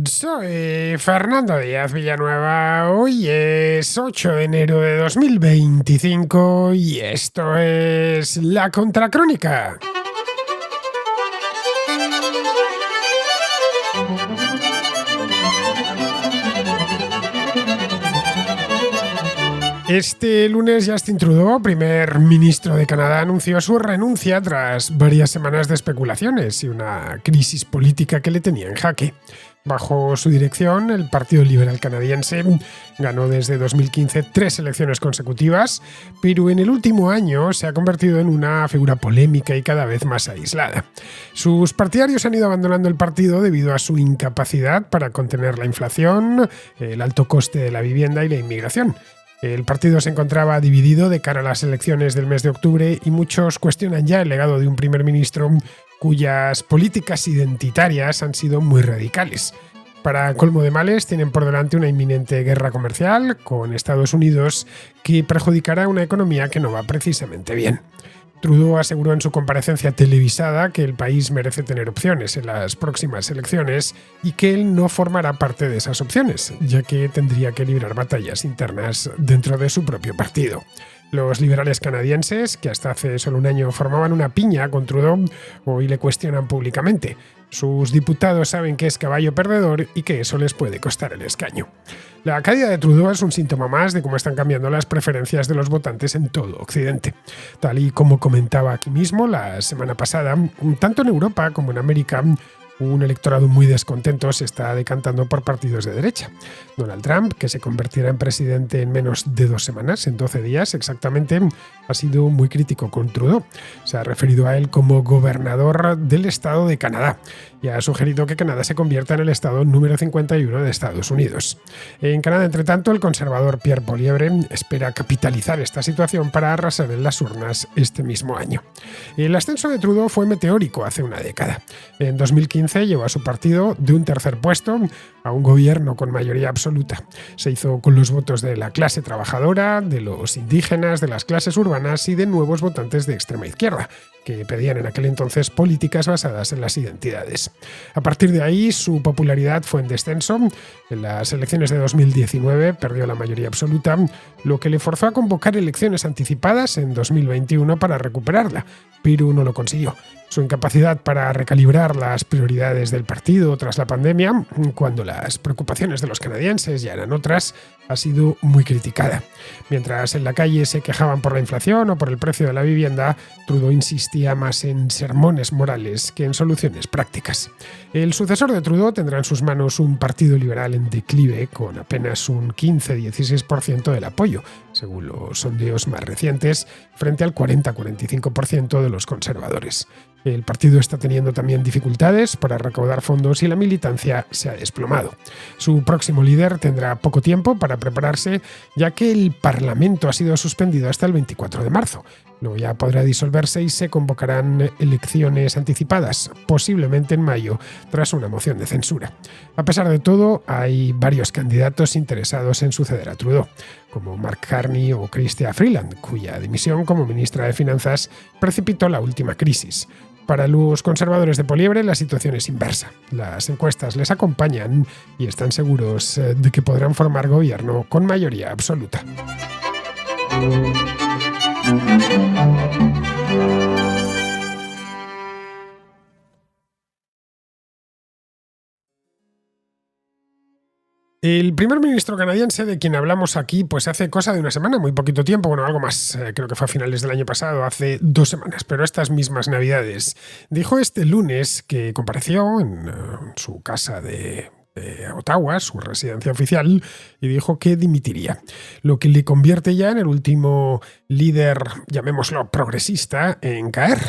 Soy Fernando Díaz Villanueva. Hoy es 8 de enero de 2025 y esto es La Contracrónica. Este lunes, Justin Trudeau, primer ministro de Canadá, anunció su renuncia tras varias semanas de especulaciones y una crisis política que le tenía en jaque. Bajo su dirección, el Partido Liberal Canadiense ganó desde 2015 3 elecciones consecutivas, pero en el último año se ha convertido en una figura polémica y cada vez más aislada. Sus partidarios han ido abandonando el partido debido a su incapacidad para contener la inflación, el alto coste de la vivienda y la inmigración. El partido se encontraba dividido de cara a las elecciones del mes de octubre y muchos cuestionan ya el legado de un primer ministro cuyas políticas identitarias han sido muy radicales. Para colmo de males, tienen por delante una inminente guerra comercial con Estados Unidos que perjudicará una economía que no va precisamente bien. Trudeau aseguró en su comparecencia televisada que el país merece tener opciones en las próximas elecciones y que él no formará parte de esas opciones, ya que tendría que librar batallas internas dentro de su propio partido. Los liberales canadienses, que hasta hace solo un año formaban una piña con Trudeau, hoy le cuestionan públicamente. Sus diputados saben que es caballo perdedor y que eso les puede costar el escaño. La caída de Trudeau es un síntoma más de cómo están cambiando las preferencias de los votantes en todo Occidente. Tal y como comentaba aquí mismo la semana pasada, tanto en Europa como en América, un electorado muy descontento se está decantando por partidos de derecha. Donald Trump, que se convertirá en presidente en menos de 2 semanas, en 12 días exactamente, ha sido muy crítico con Trudeau. Se ha referido a él como gobernador del estado de Canadá y ha sugerido que Canadá se convierta en el estado número 51 de Estados Unidos. En Canadá, entre tanto, el conservador Pierre Poilievre espera capitalizar esta situación para arrasar en las urnas este mismo año. El ascenso de Trudeau fue meteórico hace una década. En 2015 llevó a su partido de un tercer puesto a un gobierno con mayoría absoluta. Se hizo con los votos de la clase trabajadora, de los indígenas, de las clases urbanas y de nuevos votantes de extrema izquierda, que pedían en aquel entonces políticas basadas en las identidades. A partir de ahí, su popularidad fue en descenso. En las elecciones de 2019 perdió la mayoría absoluta, lo que le forzó a convocar elecciones anticipadas en 2021 para recuperarla, pero no lo consiguió. Su incapacidad para recalibrar las prioridades del partido tras la pandemia, cuando las preocupaciones de los canadienses ya eran otras, ha sido muy criticada. Mientras en la calle se quejaban por la inflación o por el precio de la vivienda, Trudeau insistía más en sermones morales que en soluciones prácticas. El sucesor de Trudeau tendrá en sus manos un partido liberal en declive con apenas un 15-16% del apoyo, según los sondeos más recientes, frente al 40-45% de los conservadores. El partido está teniendo también dificultades para recaudar fondos y la militancia se ha desplomado. Su próximo líder tendrá poco tiempo para prepararse, ya que el Parlamento ha sido suspendido hasta el 24 de marzo. Luego ya podrá disolverse y se convocarán elecciones anticipadas, posiblemente en mayo, tras una moción de censura. A pesar de todo, hay varios candidatos interesados en suceder a Trudeau, como Mark Carney o Chrystia Freeland, cuya dimisión como ministra de Finanzas precipitó la última crisis. Para los conservadores de Poilievre la situación es inversa. Las encuestas les acompañan y están seguros de que podrán formar gobierno con mayoría absoluta. El primer ministro canadiense de quien hablamos aquí pues hace cosa de una semana, muy poquito tiempo, bueno, algo más, creo que fue a finales del año pasado, hace 2 semanas, pero estas mismas navidades, dijo este lunes que compareció en su casa de Ottawa, su residencia oficial, y dijo que dimitiría, lo que le convierte ya en el último líder, llamémoslo progresista, en caer.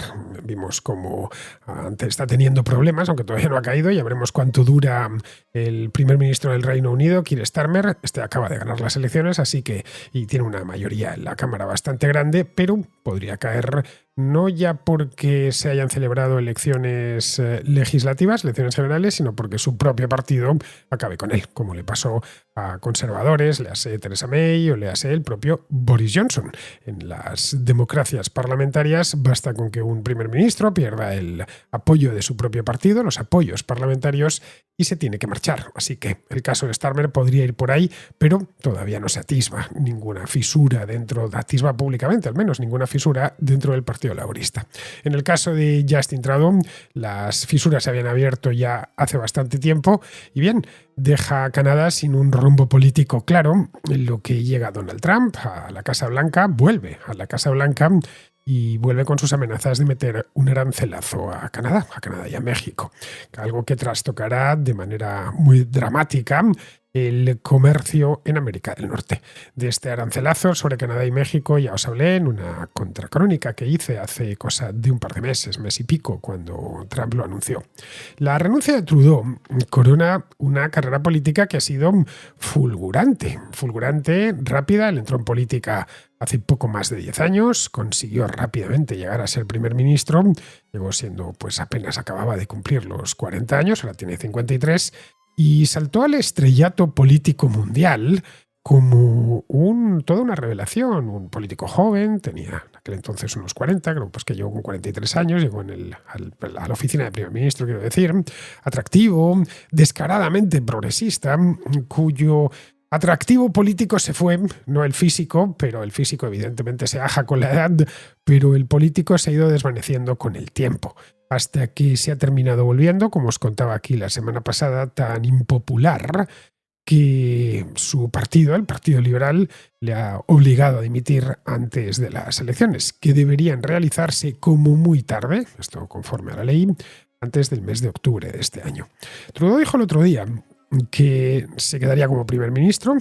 Vimos cómo antes está teniendo problemas, aunque todavía no ha caído, ya veremos cuánto dura el primer ministro del Reino Unido, Keir Starmer. Acaba de ganar las elecciones, así que y tiene una mayoría en la Cámara bastante grande, pero podría caer no ya porque se hayan celebrado elecciones legislativas, elecciones generales, sino porque su propio partido acabe con él, como le pasó a conservadores, léase Theresa May o léase el propio Boris Johnson. En las democracias parlamentarias basta con que un primer ministro pierda el apoyo de su propio partido, los apoyos parlamentarios, y se tiene que marchar. Así que el caso de Starmer podría ir por ahí, pero todavía no se atisba ninguna fisura atisba públicamente al menos ninguna fisura dentro del Partido Laborista. En el caso de Justin Trudeau, las fisuras se habían abierto ya hace bastante tiempo y bien, deja a Canadá sin un rumbo político claro, en lo que llega Donald Trump a la Casa Blanca, vuelve a la Casa Blanca y vuelve con sus amenazas de meter un arancelazo a Canadá y a México, algo que trastocará de manera muy dramática el comercio en América del Norte. De este arancelazo sobre Canadá y México ya os hablé en una contracrónica que hice hace cosa de un par de meses, mes y pico, cuando Trump lo anunció. La renuncia de Trudeau corona una carrera política que ha sido fulgurante, rápida. Él entró en política hace poco más de 10 años, consiguió rápidamente llegar a ser primer ministro, llegó siendo, pues apenas acababa de cumplir los 40 años, ahora tiene 53, y saltó al estrellato político mundial como toda una revelación. Un político joven, tenía en aquel entonces unos 40, creo pues que llegó con 43 años, llegó a la oficina de primer ministro, quiero decir, atractivo, descaradamente progresista, cuyo atractivo político se fue, no el físico, pero el físico evidentemente se aja con la edad, pero el político se ha ido desvaneciendo con el tiempo, hasta que se ha terminado volviendo, como os contaba aquí la semana pasada, tan impopular que su partido, el Partido Liberal, le ha obligado a dimitir antes de las elecciones, que deberían realizarse como muy tarde, esto conforme a la ley, antes del mes de octubre de este año. Trudeau dijo el otro día que se quedaría como primer ministro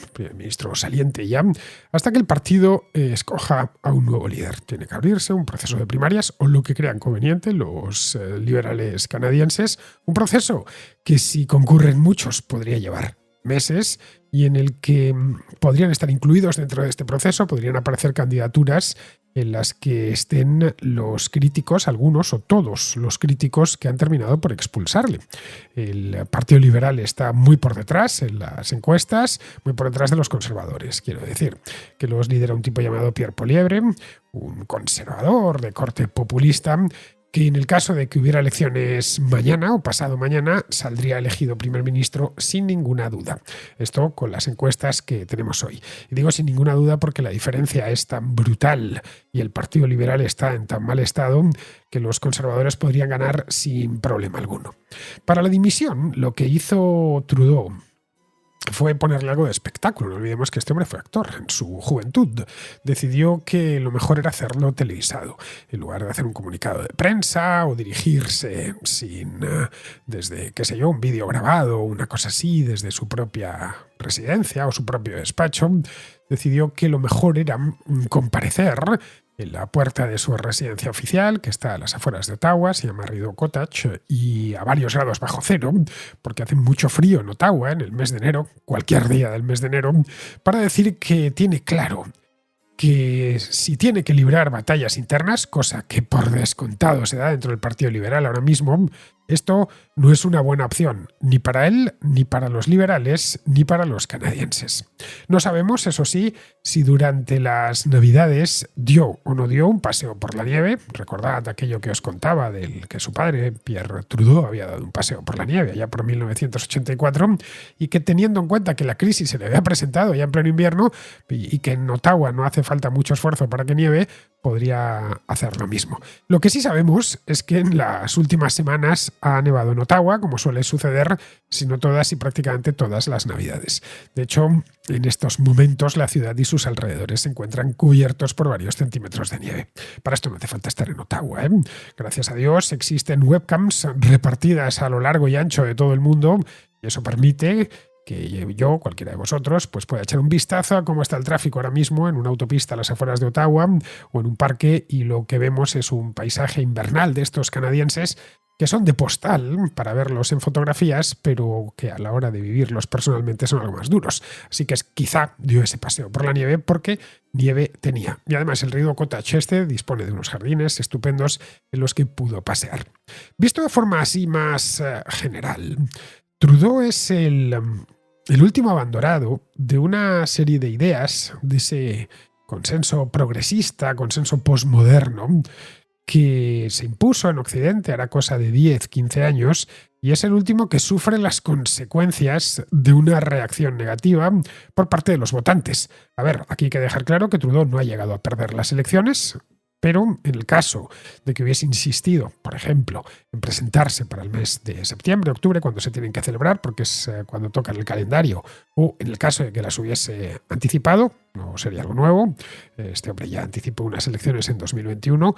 saliente ya, hasta que el partido escoja a un nuevo líder. Tiene que abrirse un proceso de primarias o lo que crean conveniente los liberales canadienses, un proceso que si concurren muchos podría llevar meses y en el que podrían estar incluidos dentro de este proceso, podrían aparecer candidaturas en las que estén los críticos, algunos o todos los críticos que han terminado por expulsarle. El Partido Liberal está muy por detrás en las encuestas, muy por detrás de los conservadores. Quiero decir que los lidera un tipo llamado Pierre Poilievre, un conservador de corte populista, que en el caso de que hubiera elecciones mañana o pasado mañana saldría elegido primer ministro sin ninguna duda. Esto con las encuestas que tenemos hoy. Y digo sin ninguna duda porque la diferencia es tan brutal y el Partido Liberal está en tan mal estado que los conservadores podrían ganar sin problema alguno. Para la dimisión, lo que hizo Trudeau fue ponerle algo de espectáculo. No olvidemos que este hombre fue actor en su juventud. Decidió que lo mejor era hacerlo televisado. En lugar de hacer un comunicado de prensa o dirigirse desde, qué sé yo, un vídeo grabado o una cosa así, desde su propia residencia o su propio despacho, decidió que lo mejor era comparecer en la puerta de su residencia oficial, que está a las afueras de Ottawa, se llama Rideau Cottage, y a varios grados bajo cero, porque hace mucho frío en Ottawa en el mes de enero, cualquier día del mes de enero, para decir que tiene claro que si tiene que librar batallas internas, cosa que por descontado se da dentro del Partido Liberal ahora mismo, esto no es una buena opción, ni para él, ni para los liberales, ni para los canadienses. No sabemos, eso sí, si durante las Navidades dio o no dio un paseo por la nieve. Recordad aquello que os contaba del que su padre, Pierre Trudeau, había dado un paseo por la nieve allá por 1984 y que teniendo en cuenta que la crisis se le había presentado ya en pleno invierno y que en Ottawa no hace falta mucho esfuerzo para que nieve, podría hacer lo mismo. Lo que sí sabemos es que en las últimas semanas ha nevado en Ottawa, como suele suceder, si no todas y prácticamente todas las Navidades. De hecho, en estos momentos la ciudad y sus alrededores se encuentran cubiertos por varios centímetros de nieve. Para esto no hace falta estar en Ottawa, ¿eh? Gracias a Dios existen webcams repartidas a lo largo y ancho de todo el mundo y eso permite que yo, cualquiera de vosotros, pues pueda echar un vistazo a cómo está el tráfico ahora mismo en una autopista a las afueras de Ottawa o en un parque y lo que vemos es un paisaje invernal de estos canadienses que son de postal para verlos en fotografías, pero que a la hora de vivirlos personalmente son algo más duros. Así que quizá dio ese paseo por la nieve porque nieve tenía. Y además el Rideau Cottage dispone de unos jardines estupendos en los que pudo pasear. Visto de forma así más general, Trudeau es el último abanderado de una serie de ideas, de ese consenso progresista, consenso posmoderno, que se impuso en Occidente hará cosa de 10, 15 años y es el último que sufre las consecuencias de una reacción negativa por parte de los votantes. A ver, aquí hay que dejar claro que Trudeau no ha llegado a perder las elecciones, pero en el caso de que hubiese insistido, por ejemplo, en presentarse para el mes de septiembre, octubre, cuando se tienen que celebrar, porque es cuando toca el calendario, o en el caso de que las hubiese anticipado, no sería algo nuevo, este hombre ya anticipó unas elecciones en 2021,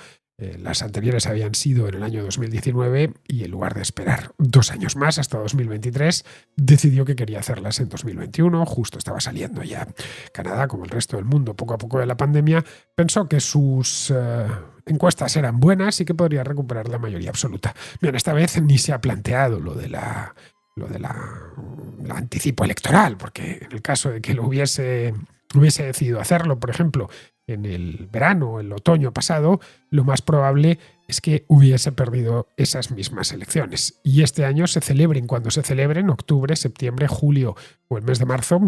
las anteriores habían sido en el año 2019 y en lugar de esperar 2 años más hasta 2023, decidió que quería hacerlas en 2021, justo estaba saliendo ya Canadá, como el resto del mundo, poco a poco de la pandemia, pensó que sus encuestas eran buenas y que podría recuperar la mayoría absoluta. Bien, esta vez ni se ha planteado lo de la anticipo electoral, porque en el caso de que lo hubiese decidido hacerlo, por ejemplo, en el verano o el otoño pasado, lo más probable es que hubiese perdido esas mismas elecciones. Y este año se celebren cuando se celebren, octubre, septiembre, julio o el mes de marzo,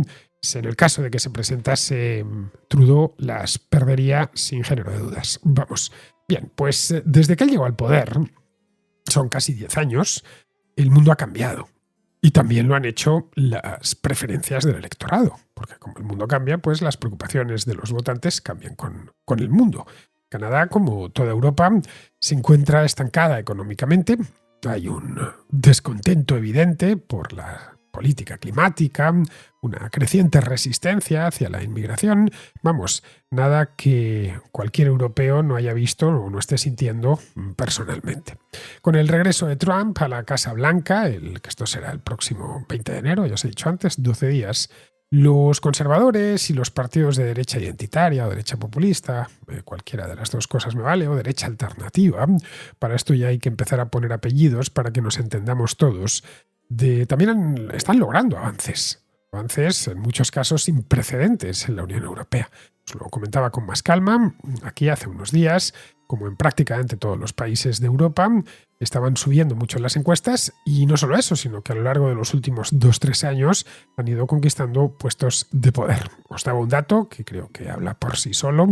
en el caso de que se presentase Trudeau, las perdería sin género de dudas. Vamos. Bien, pues desde que él llegó al poder, son casi 10 años, el mundo ha cambiado. Y también lo han hecho las preferencias del electorado, porque como el mundo cambia, pues las preocupaciones de los votantes cambian con el mundo. Canadá, como toda Europa, se encuentra estancada económicamente. Hay un descontento evidente por la política climática, una creciente resistencia hacia la inmigración. Vamos, nada que cualquier europeo no haya visto o no esté sintiendo personalmente. Con el regreso de Trump a la Casa Blanca, que esto será el próximo 20 de enero, ya os he dicho antes, 12 días, los conservadores y los partidos de derecha identitaria o derecha populista, cualquiera de las dos cosas me vale, o derecha alternativa, para esto ya hay que empezar a poner apellidos para que nos entendamos todos, también están logrando avances en muchos casos sin precedentes en la Unión Europea. Os lo comentaba con más calma aquí hace unos días, como en prácticamente todos los países de Europa, estaban subiendo mucho en las encuestas y no solo eso, sino que a lo largo de los últimos 2-3 años han ido conquistando puestos de poder. Os daba un dato que creo que habla por sí solo.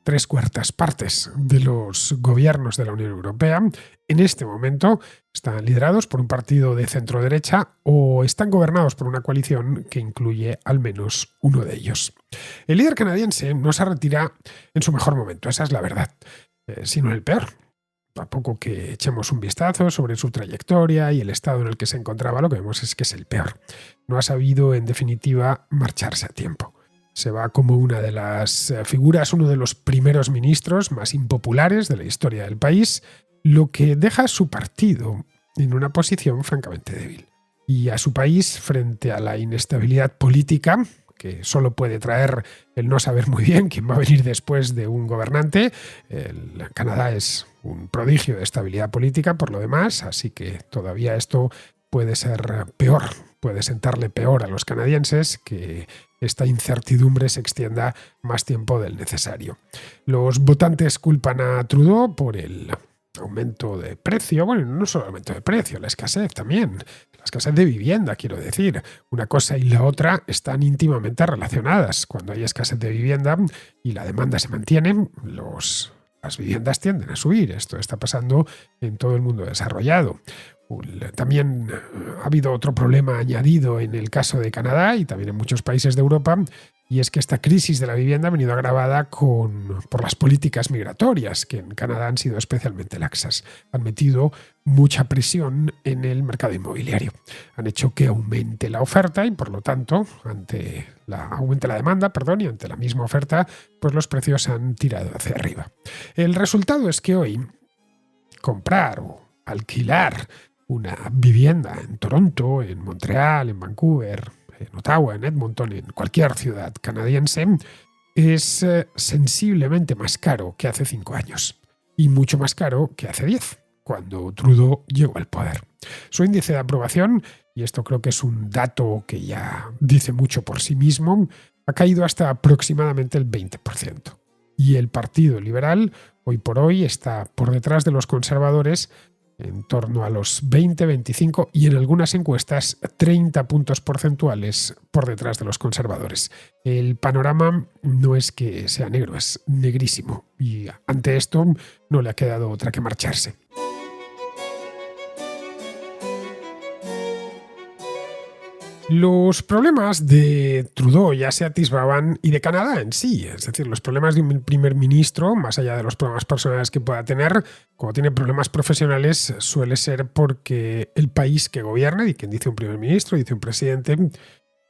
3/4 partes de los gobiernos de la Unión Europea en este momento están liderados por un partido de centro-derecha o están gobernados por una coalición que incluye al menos uno de ellos. El líder canadiense no se retira en su mejor momento, esa es la verdad, sino en el peor. A poco que echemos un vistazo sobre su trayectoria y el estado en el que se encontraba, lo que vemos es que es el peor. No ha sabido, en definitiva, marcharse a tiempo. Se va como una de las figuras, uno de los primeros ministros más impopulares de la historia del país, lo que deja a su partido en una posición francamente débil. Y a su país frente a la inestabilidad política, que solo puede traer el no saber muy bien quién va a venir después de un gobernante. Canadá es un prodigio de estabilidad política por lo demás, así que todavía esto puede ser peor, puede sentarle peor a los canadienses que esta incertidumbre se extienda más tiempo del necesario. Los votantes culpan a Trudeau por el aumento de precio, bueno, no solo aumento de precio, la escasez también, la escasez de vivienda, quiero decir. Una cosa y la otra están íntimamente relacionadas. Cuando hay escasez de vivienda y la demanda se mantiene, las viviendas tienden a subir. Esto está pasando en todo el mundo desarrollado. También ha habido otro problema añadido en el caso de Canadá y también en muchos países de Europa, y es que esta crisis de la vivienda ha venido agravada por las políticas migratorias, que en Canadá han sido especialmente laxas. Han metido mucha presión en el mercado inmobiliario. Han hecho que aumente la oferta y, por lo tanto, aumente la demanda, y ante la misma oferta, pues los precios han tirado hacia arriba. El resultado es que hoy comprar o alquilar una vivienda en Toronto, en Montreal, en Vancouver, en Ottawa, en Edmonton, en cualquier ciudad canadiense, es sensiblemente más caro que hace 5 años y mucho más caro que hace 10, cuando Trudeau llegó al poder. Su índice de aprobación, y esto creo que es un dato que ya dice mucho por sí mismo, ha caído hasta aproximadamente el 20%. Y el Partido Liberal, hoy por hoy, está por detrás de los conservadores en torno a los 20, 25 y en algunas encuestas 30 puntos porcentuales por detrás de los conservadores. El panorama no es que sea negro, es negrísimo y ante esto no le ha quedado otra que marcharse. Los problemas de Trudeau ya se atisbaban y de Canadá en sí, es decir, los problemas de un primer ministro, más allá de los problemas personales que pueda tener, cuando tiene problemas profesionales suele ser porque el país que gobierna, y quien dice un primer ministro, dice un presidente,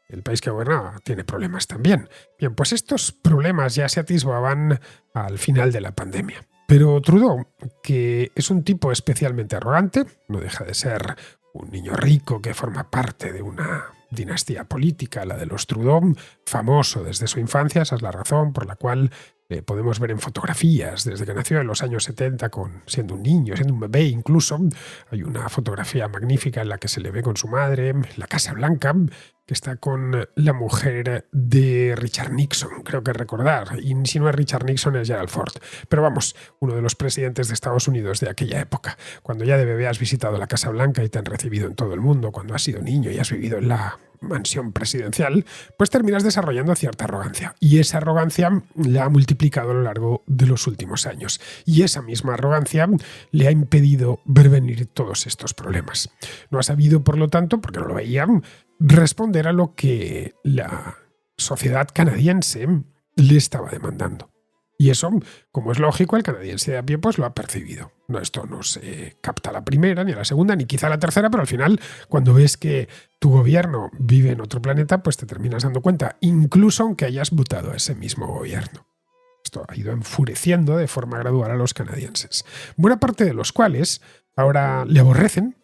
el país que gobierna tiene problemas también. Bien, pues estos problemas ya se atisbaban al final de la pandemia. Pero Trudeau, que es un tipo especialmente arrogante, no deja de ser un niño rico que forma parte de una dinastía política, la de los Trudeau, famoso desde su infancia, esa es la razón por la cual podemos ver en fotografías desde que nació en los años 70, siendo un niño, siendo un bebé incluso. Hay una fotografía magnífica en la que se le ve con su madre, en la Casa Blanca, que está con la mujer de Richard Nixon, creo que recordar. Y si no es Richard Nixon, es Gerald Ford. Pero vamos, uno de los presidentes de Estados Unidos de aquella época. Cuando ya de bebé has visitado la Casa Blanca y te han recibido en todo el mundo, cuando has sido niño y has vivido en la mansión presidencial, pues terminas desarrollando cierta arrogancia. Y esa arrogancia la ha multiplicado a lo largo de los últimos años. Y esa misma arrogancia le ha impedido ver venir todos estos problemas. No ha sabido, por lo tanto, porque no lo veía, responder a lo que la sociedad canadiense le estaba demandando. Y eso, como es lógico, el canadiense de a pie pues lo ha percibido. No, esto no se capta a la primera, ni a la segunda, ni quizá a la tercera, pero al final, cuando ves que tu gobierno vive en otro planeta, pues te terminas dando cuenta, incluso aunque hayas votado a ese mismo gobierno. Esto ha ido enfureciendo de forma gradual a los canadienses. Buena parte de los cuales ahora le aborrecen,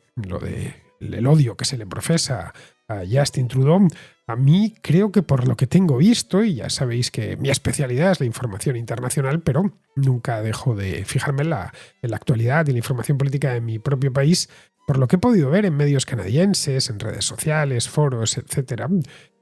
el odio que se le profesa a Justin Trudeau. A mí creo que por lo que tengo visto, y ya sabéis que mi especialidad es la información internacional, pero nunca dejo de fijarme en la actualidad y la información política de mi propio país, por lo que he podido ver en medios canadienses, en redes sociales, foros, etcétera.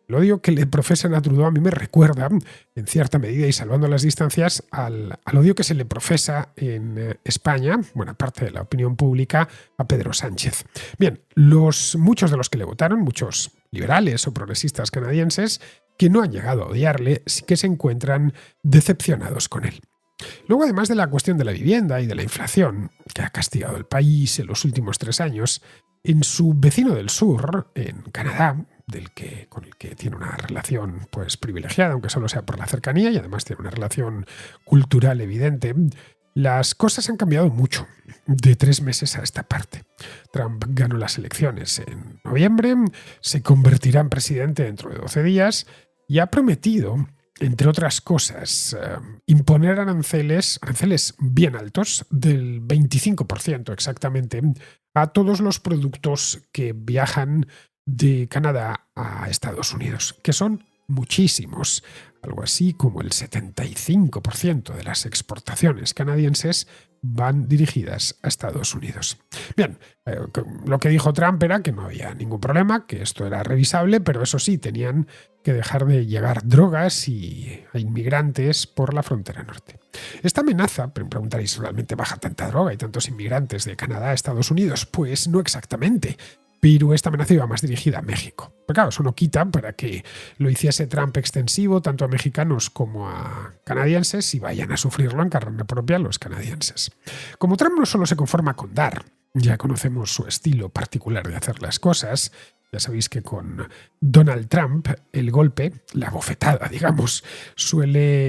El odio que le profesan a Trudeau a mí me recuerda, en cierta medida y salvando las distancias, al odio que se le profesa en España, buena parte de la opinión pública, a Pedro Sánchez. Bien, muchos de los que le votaron, muchos liberales o progresistas canadienses, que no han llegado a odiarle, sí que se encuentran decepcionados con él. Luego, además de la cuestión de la vivienda y de la inflación, que ha castigado el país en los últimos 3 años, en su vecino del sur, en Canadá, con el que tiene una relación pues privilegiada, aunque solo sea por la cercanía, y además tiene una relación cultural evidente, las cosas han cambiado mucho de 3 meses a esta parte. Trump ganó las elecciones en noviembre, se convertirá en presidente dentro de 12 días y ha prometido, entre otras cosas, imponer aranceles bien altos, del 25% exactamente, a todos los productos que viajan de Canadá a Estados Unidos, que son muchísimos. Algo así como el 75% de las exportaciones canadienses van dirigidas a Estados Unidos. Bien, lo que dijo Trump era que no había ningún problema, que esto era revisable, pero eso sí, tenían que dejar de llegar drogas y a inmigrantes por la frontera norte. Esta amenaza, pero me preguntaréis, ¿realmente baja tanta droga y tantos inmigrantes de Canadá a Estados Unidos? Pues no exactamente. Pero esta amenaza iba más dirigida a México. Pero claro, eso no quita para que lo hiciese Trump extensivo tanto a mexicanos como a canadienses y vayan a sufrirlo en carne propia los canadienses. Como Trump no solo se conforma con dar, ya conocemos su estilo particular de hacer las cosas. Ya sabéis que con Donald Trump el golpe, la bofetada, digamos,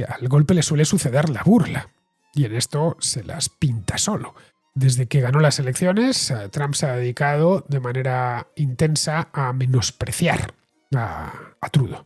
al golpe le suele suceder la burla. Y en esto se las pinta solo. Desde que ganó las elecciones, Trump se ha dedicado de manera intensa a menospreciar a Trudeau,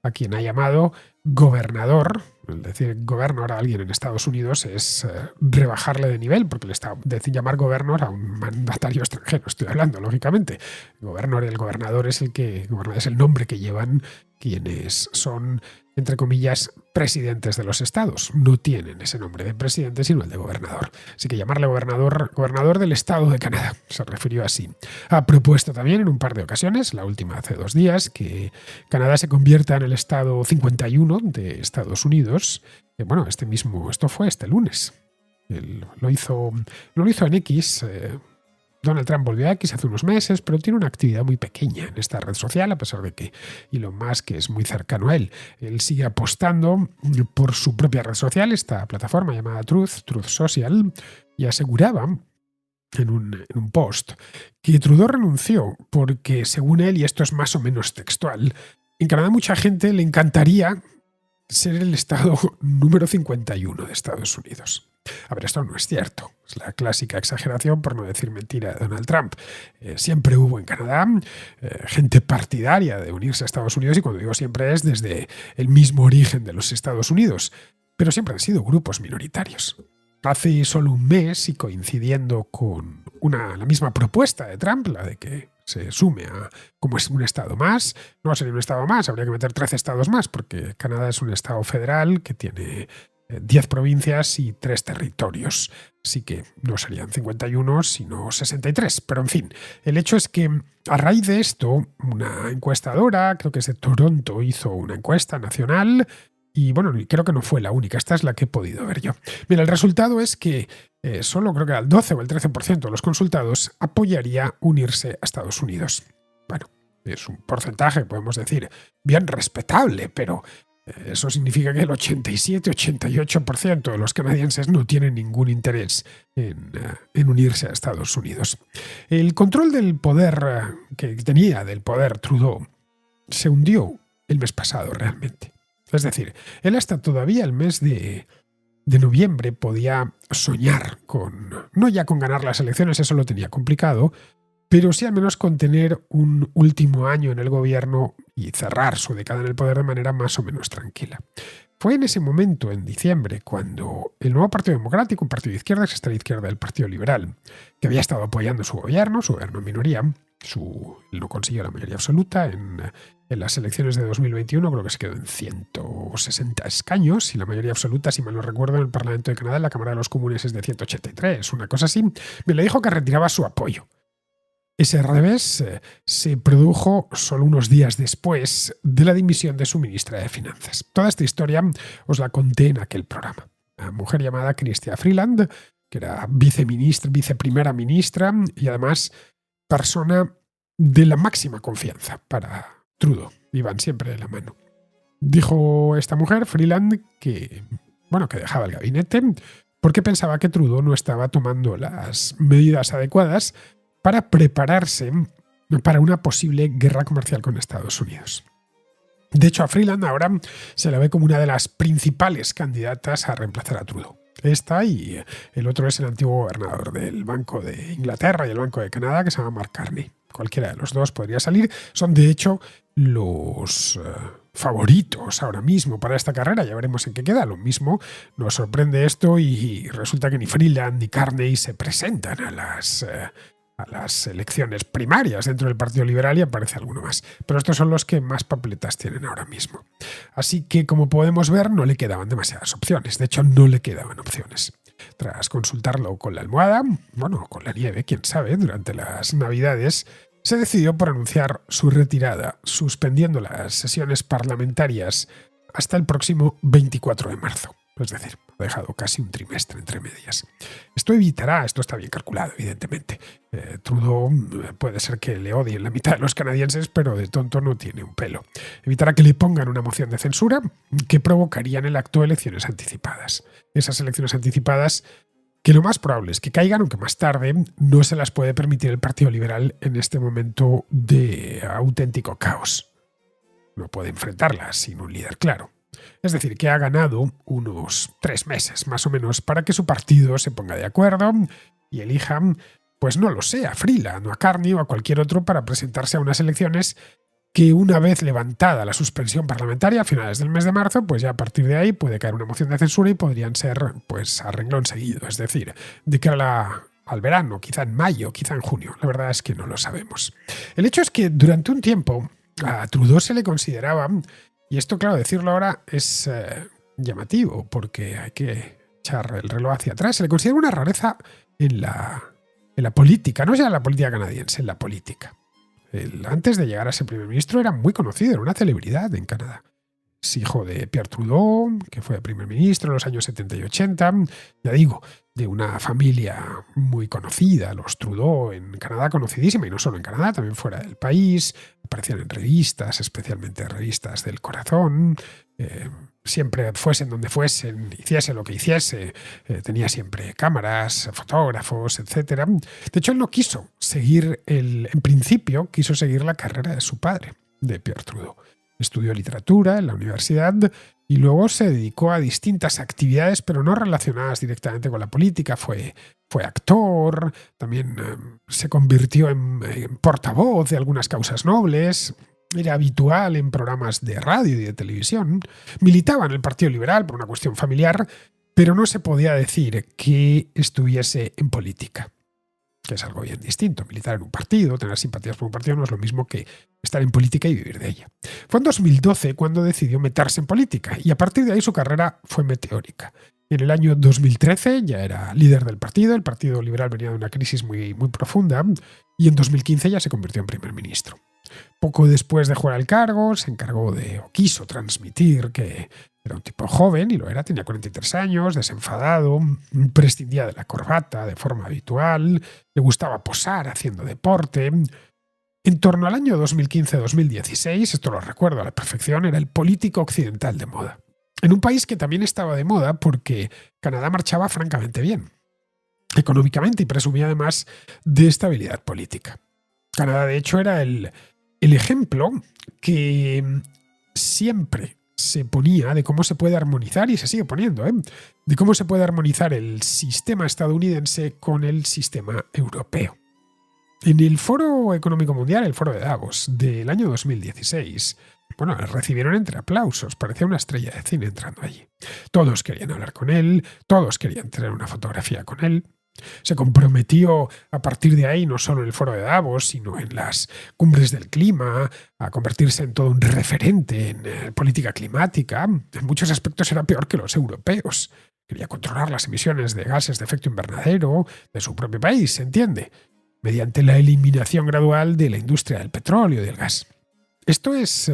a quien ha llamado gobernador. El decir gobernador a alguien en Estados Unidos es rebajarle de nivel, porque le está llamar gobernador a un mandatario extranjero. Estoy hablando, lógicamente. El gobernador es el nombre que llevan quienes son, entre comillas, presidentes de los estados. No tienen ese nombre de presidente, sino el de gobernador. Así que llamarle gobernador del estado de Canadá, se refirió así. Ha propuesto también en un par de ocasiones, la última hace 2 días, que Canadá se convierta en el estado 51 de Estados Unidos. Esto fue este lunes. Él no lo hizo en X, Donald Trump volvió a X hace unos meses, pero tiene una actividad muy pequeña en esta red social, a pesar de que Elon Musk es muy cercano a él. Él sigue apostando por su propia red social, esta plataforma llamada Truth Social, y aseguraba en un post que Trudeau renunció porque, según él, y esto es más o menos textual, en Canadá mucha gente le encantaría ser el estado número 51 de Estados Unidos. A ver, esto no es cierto. Es la clásica exageración, por no decir mentira, de Donald Trump. Siempre hubo en Canadá gente partidaria de unirse a Estados Unidos, y cuando digo siempre es desde el mismo origen de los Estados Unidos, pero siempre han sido grupos minoritarios. Hace solo un mes, y coincidiendo con la misma propuesta de Trump, la de que se sume a como es un estado más, no sería un estado más, habría que meter 13 estados más, porque Canadá es un estado federal que tiene 10 provincias y 3 territorios. Así que no serían 51, sino 63. Pero en fin, el hecho es que a raíz de esto, una encuestadora, creo que es de Toronto, hizo una encuesta nacional. Y bueno, creo que no fue la única, esta es la que he podido ver yo. Mira, el resultado es que solo creo que el 12 o el 13% de los consultados apoyaría unirse a Estados Unidos. Bueno, es un porcentaje, podemos decir, bien respetable, pero eso significa que el 87-88% de los canadienses no tienen ningún interés en unirse a Estados Unidos. El control del poder que tenía del poder Trudeau se hundió el mes pasado realmente. Es decir, él hasta todavía el mes de noviembre podía soñar no ya con ganar las elecciones, eso lo tenía complicado, pero sí al menos con tener un último año en el gobierno y cerrar su década en el poder de manera más o menos tranquila. Fue en ese momento, en diciembre, cuando el nuevo Partido Democrático, un partido de izquierda, que está a la izquierda del Partido Liberal, que había estado apoyando su gobierno en minoría, él no consiguió la mayoría absoluta en las elecciones de 2021, creo que se quedó en 160 escaños, y la mayoría absoluta, si mal no recuerdo, en el Parlamento de Canadá, en la Cámara de los Comunes, es de 183, una cosa así. Me le dijo que retiraba su apoyo. Ese revés se produjo solo unos días después de la dimisión de su ministra de Finanzas. Toda esta historia os la conté en aquel programa. Una mujer llamada Chrystia Freeland, que era viceprimera ministra y además persona de la máxima confianza para Trudeau. Iban siempre de la mano. Dijo esta mujer, Freeland, que dejaba el gabinete porque pensaba que Trudeau no estaba tomando las medidas adecuadas para prepararse para una posible guerra comercial con Estados Unidos. De hecho, a Freeland ahora se la ve como una de las principales candidatas a reemplazar a Trudeau. Esta y el otro es el antiguo gobernador del Banco de Inglaterra y el Banco de Canadá, que se llama Mark Carney. Cualquiera de los dos podría salir. Son, de hecho, los favoritos ahora mismo para esta carrera. Ya veremos en qué queda. Lo mismo nos sorprende esto y resulta que ni Freeland ni Carney se presentan a las elecciones primarias dentro del Partido Liberal, y aparece alguno más. Pero estos son los que más papeletas tienen ahora mismo. Así que, como podemos ver, no le quedaban demasiadas opciones. De hecho, no le quedaban opciones. Tras consultarlo con la almohada, con la nieve, quién sabe, durante las Navidades, se decidió por anunciar su retirada, suspendiendo las sesiones parlamentarias hasta el próximo 24 de marzo. Es decir, ha dejado casi un trimestre entre medias. Esto está bien calculado, evidentemente. Trudeau puede ser que le odien la mitad de los canadienses, pero de tonto no tiene un pelo. Evitará que le pongan una moción de censura que provocaría en el acto elecciones anticipadas. Esas elecciones anticipadas que lo más probable es que caigan, aunque más tarde no se las puede permitir el Partido Liberal en este momento de auténtico caos. No puede enfrentarlas sin un líder claro. Es decir, que ha ganado unos 3 meses, más o menos, para que su partido se ponga de acuerdo y elija, pues no lo sé, a Freeland o a Carney o a cualquier otro para presentarse a unas elecciones que, una vez levantada la suspensión parlamentaria a finales del mes de marzo, pues ya a partir de ahí puede caer una moción de censura y podrían ser pues a renglón seguido. Es decir, de cara al verano, quizá en mayo, quizá en junio. La verdad es que no lo sabemos. El hecho es que durante un tiempo a Trudeau se le consideraba, y esto, claro, decirlo ahora es llamativo porque hay que echar el reloj hacia atrás, se le considera una rareza en la política, no ya en la política canadiense, en la política. Antes de llegar a ser primer ministro era muy conocido, era una celebridad en Canadá. Es hijo de Pierre Trudeau, que fue primer ministro en los años 70 y 80. Ya digo, de una familia muy conocida, los Trudeau en Canadá, conocidísima, y no solo en Canadá, también fuera del país. Aparecían en revistas, especialmente revistas del corazón. Siempre fuesen donde fuesen, hiciese lo que hiciese, tenía siempre cámaras, fotógrafos, etc. De hecho, él no quiso seguir, en principio, quiso seguir la carrera de su padre, de Pierre Trudeau. Estudió literatura en la universidad y luego se dedicó a distintas actividades, pero no relacionadas directamente con la política. Fue actor, también se convirtió en portavoz de algunas causas nobles, era habitual en programas de radio y de televisión, militaba en el Partido Liberal por una cuestión familiar, pero no se podía decir que estuviese en política, que es algo bien distinto. Militar en un partido, tener simpatías por un partido no es lo mismo que estar en política y vivir de ella. Fue en 2012 cuando decidió meterse en política y a partir de ahí su carrera fue meteórica. En el año 2013 ya era líder del partido, el Partido Liberal venía de una crisis muy, muy profunda y en 2015 ya se convirtió en primer ministro. Poco después de jugar al cargo, se encargó o quiso transmitir que era un tipo joven, y lo era, tenía 43 años, desenfadado, prescindía de la corbata de forma habitual, le gustaba posar haciendo deporte. En torno al año 2015-2016, esto lo recuerdo a la perfección, era el político occidental de moda. En un país que también estaba de moda porque Canadá marchaba francamente bien, económicamente, y presumía además de estabilidad política. Canadá, de hecho, era el ejemplo que siempre se ponía de cómo se puede armonizar, y se sigue poniendo, de cómo se puede armonizar el sistema estadounidense con el sistema europeo. En el Foro Económico Mundial, el Foro de Davos, del año 2016, bueno, le recibieron entre aplausos, parecía una estrella de cine entrando allí. Todos querían hablar con él, todos querían tener una fotografía con él. Se comprometió a partir de ahí, no solo en el Foro de Davos, sino en las cumbres del clima, a convertirse en todo un referente en política climática. En muchos aspectos era peor que los europeos. Quería controlar las emisiones de gases de efecto invernadero de su propio país, se entiende, mediante la eliminación gradual de la industria del petróleo y del gas. Esto es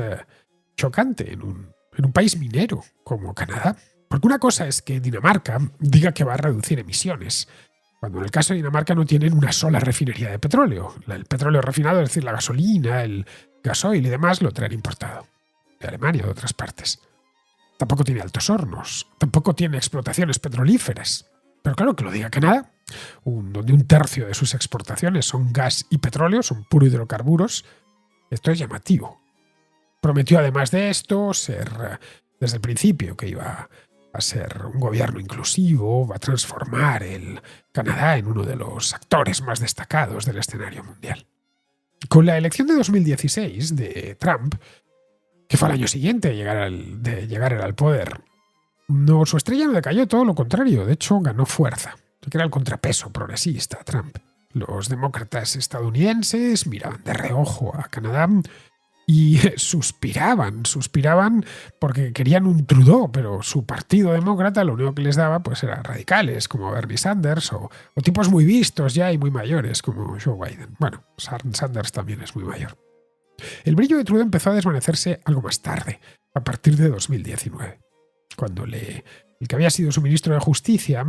chocante en un país minero como Canadá, porque una cosa es que Dinamarca diga que va a reducir emisiones, cuando en el caso de Dinamarca no tienen una sola refinería de petróleo. El petróleo refinado, es decir, la gasolina, el gasoil y demás, lo traen importado de Alemania o de otras partes. Tampoco tiene altos hornos, tampoco tiene explotaciones petrolíferas. Pero claro, que lo diga Canadá, donde un tercio de sus exportaciones son gas y petróleo, son puros hidrocarburos, esto es llamativo. Prometió además de esto ser, desde el principio, que iba a ser un gobierno inclusivo, va a transformar el Canadá en uno de los actores más destacados del escenario mundial. Con la elección de 2016 de Trump, que fue al año siguiente de llegar al poder, su estrella no decayó, todo lo contrario, de hecho ganó fuerza, que era el contrapeso progresista Trump. Los demócratas estadounidenses miraban de reojo a Canadá y suspiraban porque querían un Trudeau, pero su partido demócrata lo único que les daba pues eran radicales como Bernie Sanders o tipos muy vistos ya y muy mayores como Joe Biden. Bueno, Sanders también es muy mayor. El brillo de Trudeau empezó a desvanecerse algo más tarde, a partir de 2019, cuando el que había sido su ministro de Justicia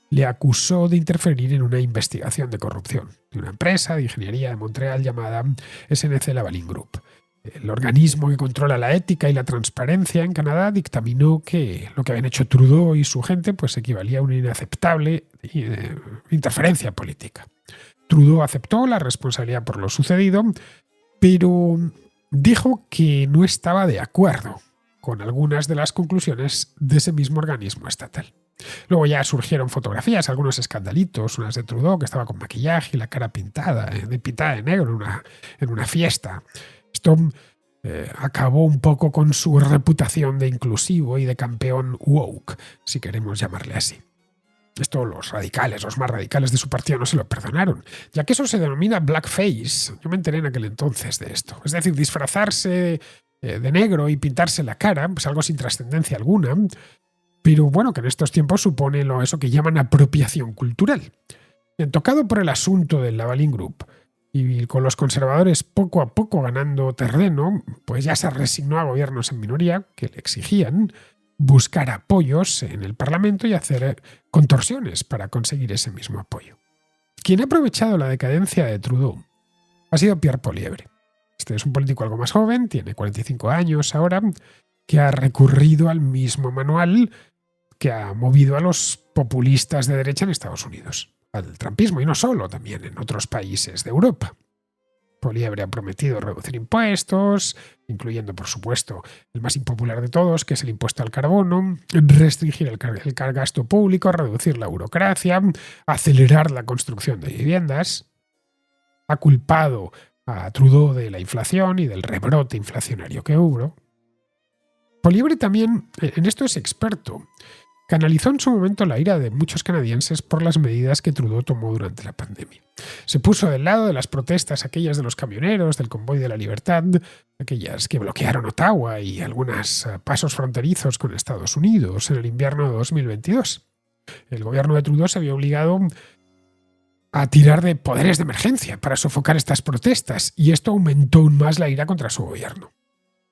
le acusó de interferir en una investigación de corrupción de una empresa de ingeniería de Montreal llamada SNC-Lavalin Group. El organismo que controla la ética y la transparencia en Canadá dictaminó que lo que habían hecho Trudeau y su gente pues equivalía a una inaceptable interferencia política. Trudeau aceptó la responsabilidad por lo sucedido, pero dijo que no estaba de acuerdo con algunas de las conclusiones de ese mismo organismo estatal. Luego ya surgieron fotografías, algunos escandalitos, unas de Trudeau que estaba con maquillaje y la cara pintada de negro en una fiesta. Esto acabó un poco con su reputación de inclusivo y de campeón woke, si queremos llamarle así. Esto los más radicales de su partido no se lo perdonaron, ya que eso se denomina blackface. Yo me enteré en aquel entonces de esto. Es decir, disfrazarse de negro y pintarse la cara, pues algo sin trascendencia alguna, pero bueno, que en estos tiempos supone eso que llaman apropiación cultural. Tocado por el asunto del Lavalin Group, y con los conservadores poco a poco ganando terreno, pues ya se resignó a gobiernos en minoría que le exigían. buscar apoyos en el Parlamento y hacer contorsiones para conseguir ese mismo apoyo. Quien ha aprovechado la decadencia de Trudeau ha sido Pierre Poilievre. Este es un político algo más joven, tiene 45 años ahora, que ha recurrido al mismo manual que ha movido a los populistas de derecha en Estados Unidos, al trumpismo, y no solo, también en otros países de Europa. Poilievre ha prometido reducir impuestos, incluyendo, por supuesto, el más impopular de todos, que es el impuesto al carbono, restringir el gasto público, reducir la burocracia, acelerar la construcción de viviendas. Ha culpado a Trudeau de la inflación y del rebrote inflacionario que hubo. Poilievre también en esto es experto. Canalizó en su momento la ira de muchos canadienses por las medidas que Trudeau tomó durante la pandemia. Se puso del lado de las protestas, aquellas de los camioneros, del Convoy de la Libertad, aquellas que bloquearon Ottawa y algunos pasos fronterizos con Estados Unidos en el invierno de 2022. El gobierno de Trudeau se vio obligado a tirar de poderes de emergencia para sofocar estas protestas, y esto aumentó aún más la ira contra su gobierno.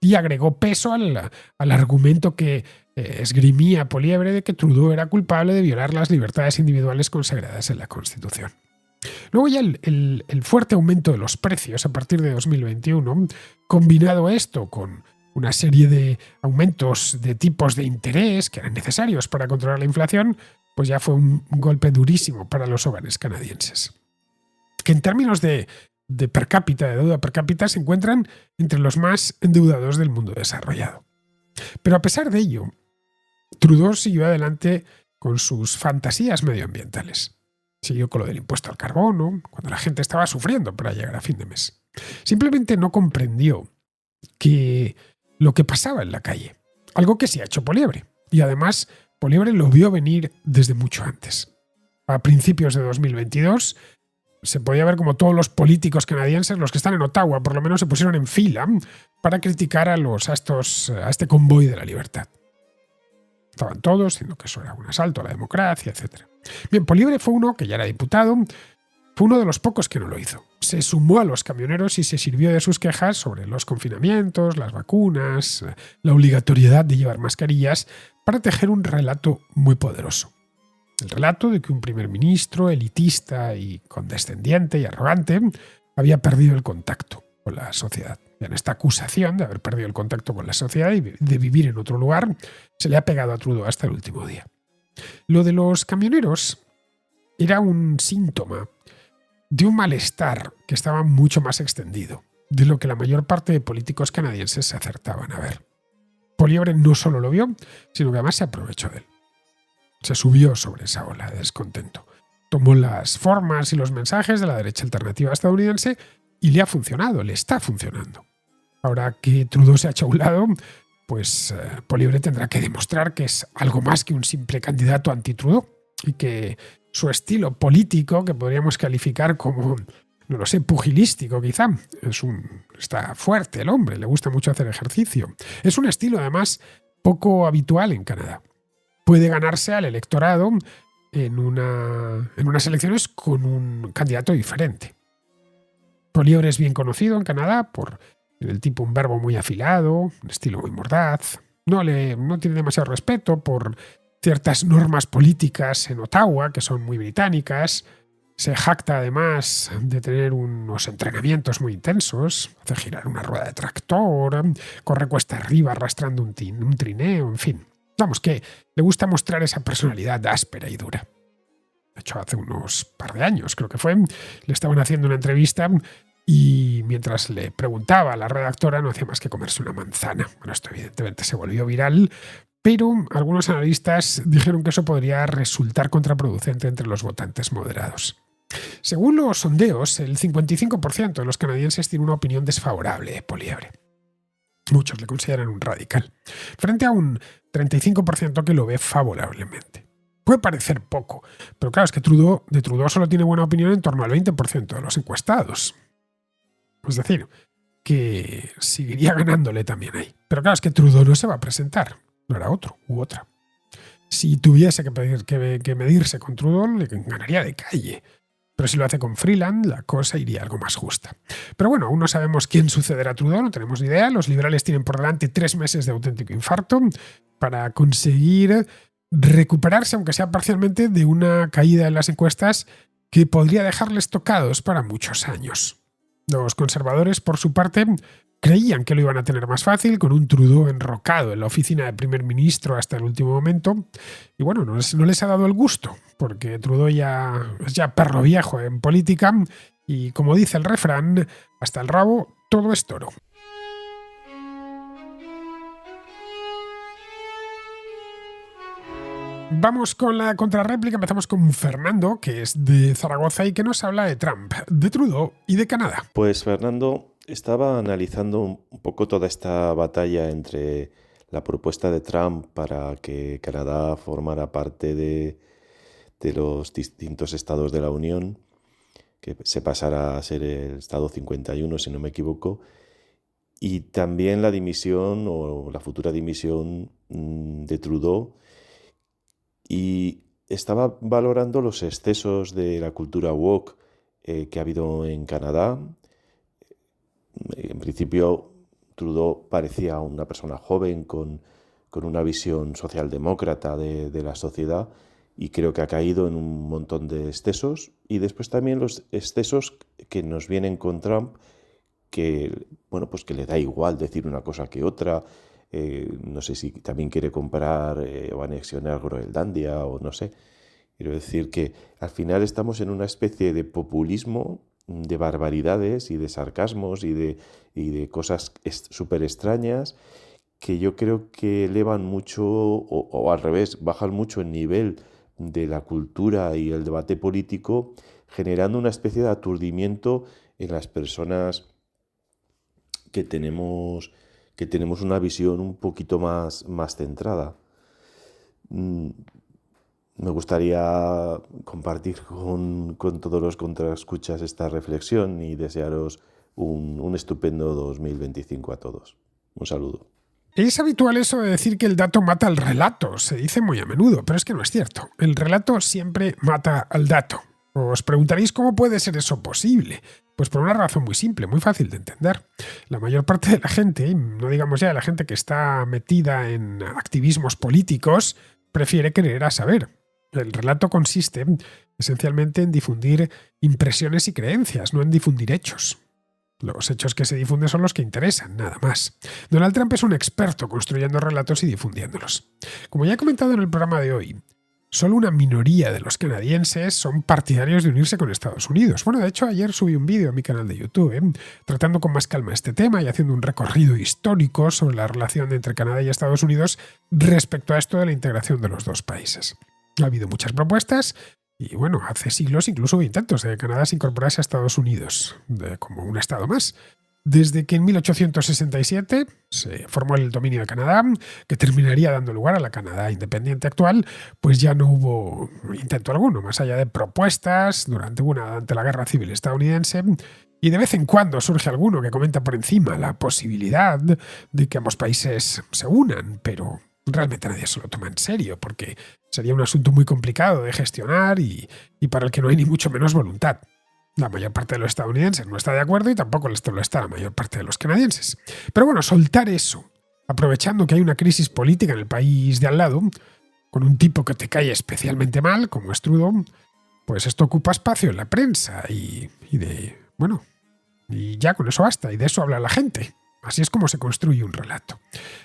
Y agregó peso al argumento que esgrimía Poilievre de que Trudeau era culpable de violar las libertades individuales consagradas en la Constitución. Luego ya el fuerte aumento de los precios a partir de 2021, combinado esto con una serie de aumentos de tipos de interés que eran necesarios para controlar la inflación, pues ya fue un golpe durísimo para los hogares canadienses, que en términos de per cápita, de deuda per cápita, se encuentran entre los más endeudados del mundo desarrollado. Pero a pesar de ello, Trudeau siguió adelante con sus fantasías medioambientales. Siguió con lo del impuesto al carbono, cuando la gente estaba sufriendo para llegar a fin de mes. Simplemente no comprendió que lo que pasaba en la calle, algo que sí ha hecho Poilievre, y además Poilievre lo vio venir desde mucho antes. A principios de 2022, se podía ver como todos los políticos canadienses, los que están en Ottawa, por lo menos se pusieron en fila para criticar a este convoy de la libertad. Estaban todos diciendo que eso era un asalto a la democracia, etc. Bien, Poilievre fue uno que ya era diputado, fue uno de los pocos que no lo hizo. Se sumó a los camioneros y se sirvió de sus quejas sobre los confinamientos, las vacunas, la obligatoriedad de llevar mascarillas, para tejer un relato muy poderoso. El relato de que un primer ministro elitista y condescendiente y arrogante había perdido el contacto con la sociedad. En esta acusación de haber perdido el contacto con la sociedad y de vivir en otro lugar se le ha pegado a Trudeau hasta el último día. Lo de los camioneros era un síntoma de un malestar que estaba mucho más extendido de lo que la mayor parte de políticos canadienses se acertaban a ver. Poilievre no solo lo vio, sino que además se aprovechó de él. Se subió sobre esa ola de descontento. Tomó las formas y los mensajes de la derecha alternativa estadounidense y le ha funcionado, le está funcionando. Ahora que Trudeau se ha hecho a un lado, pues Poilievre tendrá que demostrar que es algo más que un simple candidato anti-Trudeau y que su estilo político, que podríamos calificar como, no lo sé, pugilístico quizá, está fuerte el hombre, le gusta mucho hacer ejercicio. Es un estilo además poco habitual en Canadá. Puede ganarse al electorado en unas elecciones con un candidato diferente. Poilievre es bien conocido en Canadá por el tipo un verbo muy afilado, un estilo muy mordaz. No tiene demasiado respeto por ciertas normas políticas en Ottawa, que son muy británicas. Se jacta además de tener unos entrenamientos muy intensos, hace girar una rueda de tractor, corre cuesta arriba arrastrando un trineo, en fin. Vamos, que le gusta mostrar esa personalidad áspera y dura. De hecho, hace unos par de años, creo que fue, le estaban haciendo una entrevista y mientras le preguntaba a la redactora no hacía más que comerse una manzana. Bueno, esto evidentemente se volvió viral, pero algunos analistas dijeron que eso podría resultar contraproducente entre los votantes moderados. Según los sondeos, el 55% de los canadienses tiene una opinión desfavorable de Poilievre. Muchos le consideran un radical, frente a un 35% que lo ve favorablemente. Puede parecer poco, pero claro, es que de Trudeau solo tiene buena opinión en torno al 20% de los encuestados. Es decir, que seguiría ganándole también ahí. Pero claro, es que Trudeau no se va a presentar, no era otro u otra. Si tuviese que medirse con Trudeau, le ganaría de calle. Pero si lo hace con Freeland, la cosa iría algo más justa. Pero bueno, aún no sabemos quién sucederá a Trudeau, no tenemos ni idea. Los liberales tienen por delante 3 meses de auténtico infarto para conseguir recuperarse, aunque sea parcialmente, de una caída en las encuestas que podría dejarles tocados para muchos años. Los conservadores, por su parte, creían que lo iban a tener más fácil, con un Trudeau enrocado en la oficina de primer ministro hasta el último momento. Y bueno, no les ha dado el gusto, porque Trudeau es ya perro viejo en política y, como dice el refrán, hasta el rabo todo es toro. Vamos con la contrarréplica. Empezamos con Fernando, que es de Zaragoza y que nos habla de Trump, de Trudeau y de Canadá. Pues Fernando, estaba analizando un poco toda esta batalla entre la propuesta de Trump para que Canadá formara parte de los distintos estados de la Unión, que se pasara a ser el estado 51, si no me equivoco, y también la dimisión o la futura dimisión de Trudeau. Y estaba valorando los excesos de la cultura woke que ha habido en Canadá. En principio, Trudeau parecía una persona joven con una visión socialdemócrata de la sociedad, y creo que ha caído en un montón de excesos. Y después también los excesos que nos vienen con Trump, que, bueno, pues que le da igual decir una cosa que otra. No sé si también quiere comprar o anexionar Groenlandia o no sé. Quiero decir que al final estamos en una especie de populismo, de barbaridades y de sarcasmos y de cosas súper extrañas, que yo creo que elevan mucho o al revés, bajan mucho el nivel de la cultura y el debate político, generando una especie de aturdimiento en las personas que tenemos una visión un poquito más centrada. Me gustaría compartir con todos los contraescuchas esta reflexión y desearos un estupendo 2025 a todos. Un saludo. Es habitual eso de decir que el dato mata al relato, se dice muy a menudo, pero es que no es cierto. El relato siempre mata al dato. Os preguntaréis cómo puede ser eso posible. Pues por una razón muy simple, muy fácil de entender. La mayor parte de la gente, no digamos ya de la gente que está metida en activismos políticos, prefiere creer a saber. El relato consiste esencialmente en difundir impresiones y creencias, no en difundir hechos. Los hechos que se difunden son los que interesan, nada más. Donald Trump es un experto construyendo relatos y difundiéndolos. Como ya he comentado en el programa de hoy, solo una minoría de los canadienses son partidarios de unirse con Estados Unidos. Bueno, de hecho, ayer subí un vídeo a mi canal de YouTube, tratando con más calma este tema y haciendo un recorrido histórico sobre la relación entre Canadá y Estados Unidos respecto a esto de la integración de los dos países. Ha habido muchas propuestas y, bueno, hace siglos incluso hubo intentos de que Canadá se incorporase a Estados Unidos como un estado más. Desde que en 1867 se formó el dominio de Canadá, que terminaría dando lugar a la Canadá independiente actual, pues ya no hubo intento alguno, más allá de propuestas durante la Guerra Civil estadounidense, y de vez en cuando surge alguno que comenta por encima la posibilidad de que ambos países se unan, pero realmente nadie se lo toma en serio, porque sería un asunto muy complicado de gestionar y para el que no hay ni mucho menos voluntad. La mayor parte de los estadounidenses no está de acuerdo y tampoco lo está la mayor parte de los canadienses. Pero bueno, soltar eso, aprovechando que hay una crisis política en el país de al lado, con un tipo que te cae especialmente mal, como es Trudeau, pues esto ocupa espacio en la prensa y ya con eso basta, y de eso habla la gente. Así es como se construye un relato.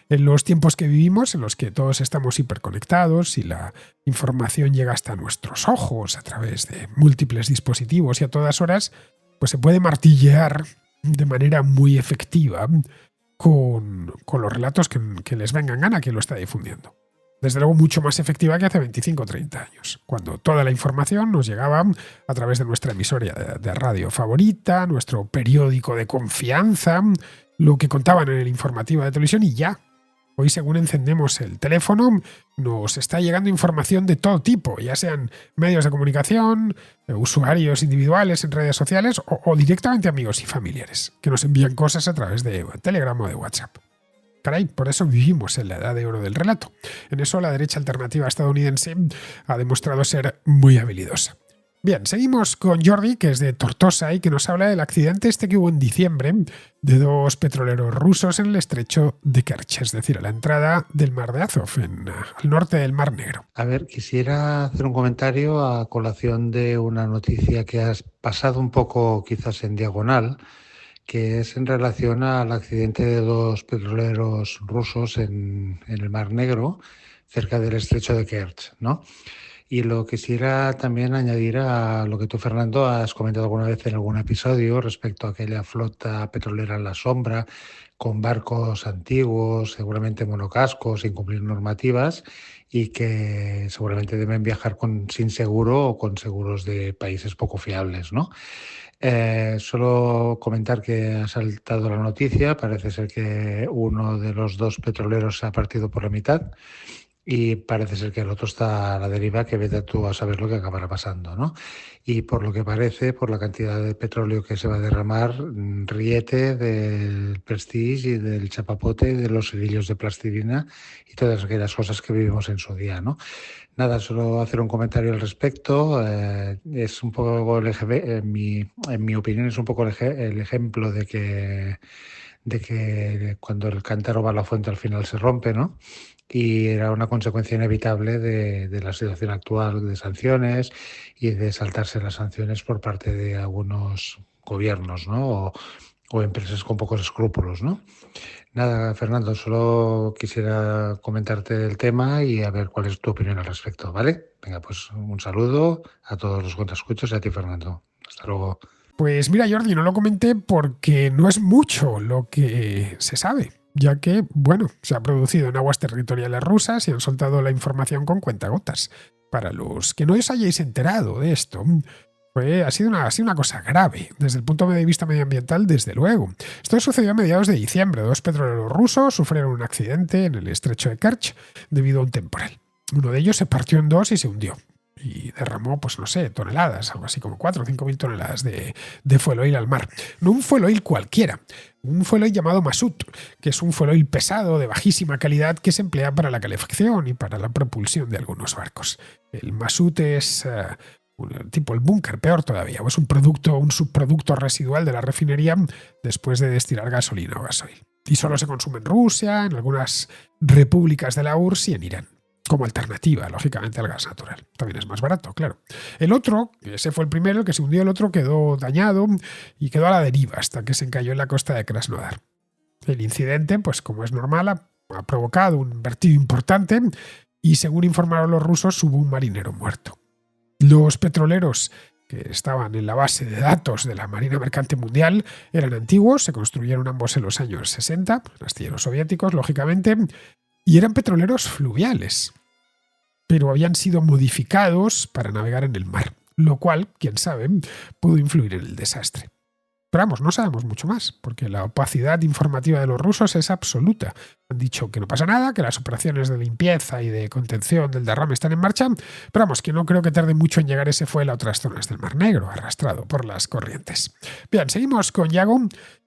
En los tiempos que vivimos, en los que todos estamos hiperconectados y la información llega hasta nuestros ojos a través de múltiples dispositivos y a todas horas, pues se puede martillear de manera muy efectiva con los relatos que les vengan gana a quien lo está difundiendo. Desde luego mucho más efectiva que hace 25 o 30 años, cuando toda la información nos llegaba a través de nuestra emisora de radio favorita, nuestro periódico de confianza, lo que contaban en el informativo de televisión y ya. Hoy, según encendemos el teléfono, nos está llegando información de todo tipo, ya sean medios de comunicación, usuarios individuales en redes sociales o directamente amigos y familiares, que nos envían cosas a través de Telegram o de WhatsApp. Caray, por eso vivimos en la edad de oro del relato. En eso la derecha alternativa estadounidense ha demostrado ser muy habilidosa. Bien, seguimos con Jordi, que es de Tortosa y que nos habla del accidente este que hubo en diciembre de dos petroleros rusos en el estrecho de Kerch, es decir, a la entrada del mar de Azov, al norte del Mar Negro. A ver, quisiera hacer un comentario a colación de una noticia que has pasado un poco quizás en diagonal, que es en relación al accidente de dos petroleros rusos en el Mar Negro, cerca del estrecho de Kerch, ¿no? Y lo quisiera también añadir a lo que tú, Fernando, has comentado alguna vez en algún episodio respecto a aquella flota petrolera en la sombra, con barcos antiguos, seguramente monocascos, sin cumplir normativas, y que seguramente deben viajar sin seguro o con seguros de países poco fiables, ¿no? Solo comentar que ha saltado la noticia, parece ser que uno de los dos petroleros se ha partido por la mitad y parece ser que el otro está a la deriva, que vete tú a saber lo que acabará pasando, ¿no? Y por lo que parece, por la cantidad de petróleo que se va a derramar, ríete del Prestige y del chapapote, de los hilillos de plastilina y todas aquellas cosas que vivimos en su día, ¿no? Nada, solo hacer un comentario al respecto. Es un poco en mi opinión, es un poco el ejemplo de que cuando el cántaro va a la fuente al final se rompe, ¿no? Y era una consecuencia inevitable de la situación actual de sanciones y de saltarse las sanciones por parte de algunos gobiernos, ¿no? O empresas con pocos escrúpulos, ¿no? Nada, Fernando, solo quisiera comentarte el tema y a ver cuál es tu opinión al respecto, ¿vale? Venga, pues un saludo a todos los cuentaescuchos y a ti, Fernando. Hasta luego. Pues mira, Jordi, no lo comenté porque no es mucho lo que se sabe, ya que, bueno, se ha producido en aguas territoriales rusas y han soltado la información con cuentagotas. Para los que no os hayáis enterado de esto, ha sido una cosa grave, desde el punto de vista medioambiental, desde luego. Esto sucedió a mediados de diciembre. Dos petroleros rusos sufrieron un accidente en el estrecho de Kerch debido a un temporal. Uno de ellos se partió en dos y se hundió. Y derramó, pues no sé, toneladas, algo así como 4 o 5 mil toneladas de fuel oil al mar. No un fuel oil cualquiera, un fuel oil llamado masut, que es un fuel oil pesado de bajísima calidad que se emplea para la calefacción y para la propulsión de algunos barcos. El masut es tipo el búnker, peor todavía, o es un subproducto residual de la refinería después de destilar gasolina o gasoil. Y solo se consume en Rusia, en algunas repúblicas de la URSS y en Irán. Como alternativa, lógicamente, al gas natural. También es más barato, claro. El otro, ese fue el primero, el que se hundió, el otro quedó dañado y quedó a la deriva hasta que se encalló en la costa de Krasnodar. El incidente, pues como es normal, ha provocado un vertido importante y, según informaron los rusos, hubo un marinero muerto. Los petroleros que estaban en la base de datos de la Marina Mercante Mundial eran antiguos, se construyeron ambos en los años 60, astilleros soviéticos, lógicamente, y eran petroleros fluviales, pero habían sido modificados para navegar en el mar, lo cual, quién sabe, pudo influir en el desastre. Pero vamos, no sabemos mucho más, porque la opacidad informativa de los rusos es absoluta. Han dicho que no pasa nada, que las operaciones de limpieza y de contención del derrame están en marcha, pero vamos, que no creo que tarde mucho en llegar ese fuel a otras zonas del Mar Negro, arrastrado por las corrientes. Bien, seguimos con Yago,